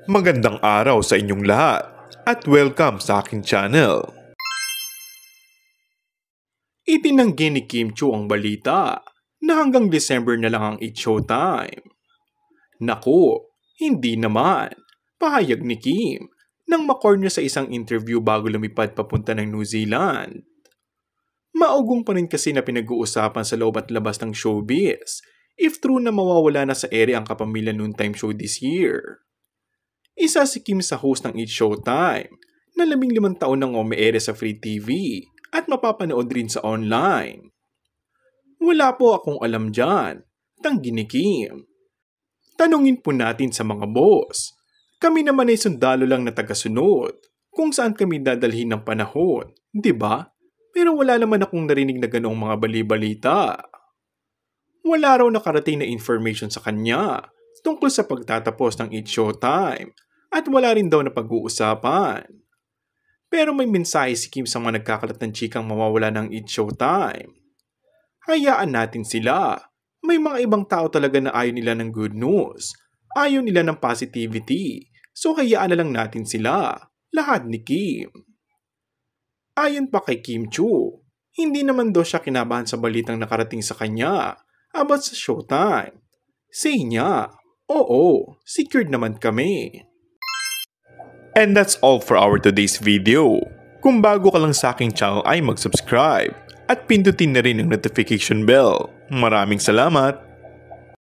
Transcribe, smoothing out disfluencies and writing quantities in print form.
Magandang araw sa inyong lahat at welcome sa aking channel. Itinanggi ni Kim Chiu ang balita na hanggang December na lang ang It's Showtime. Naku, hindi naman. Pahayag ni Kim nang makornya sa isang interview bago lumipad papunta ng New Zealand. Maugong pa rin kasi na pinag-uusapan sa loob at labas ng showbiz if true na mawawala na sa ere ang Kapamilya Noontime Show this year. Isa si Kim sa host ng It's Showtime na 15 taon nang umeere sa Free TV at mapapanood rin sa online. Wala po akong alam dyan, tanggi ni Kim. Tanungin po natin sa mga boss. Kami naman ay sundalo lang na tagasunod kung saan kami dadalhin ng panahon, di ba? Pero wala naman akong narinig na ganoong mga bali-balita. Wala raw nakarating na information sa kanya tungkol sa pagtatapos ng It's Showtime at wala rin daw na pag-uusapan. Pero may mensahe si Kim sa mga nagkakalat ng chikang mawawala ng It's Showtime. Hayaan natin sila. May mga ibang tao talaga na ayaw nila ng good news. Ayaw nila ng positivity. So hayaan na lang natin sila. Lahat ni Kim. Ayon pa kay Kim Chiu, hindi naman daw siya kinabahan sa balitang nakarating sa kanya about sa Showtime. Say niya, oo, secured naman kami. And that's all for our today's video. Kung bago ka lang sa aking channel ay mag-subscribe at pindutin na rin ang notification bell. Maraming salamat!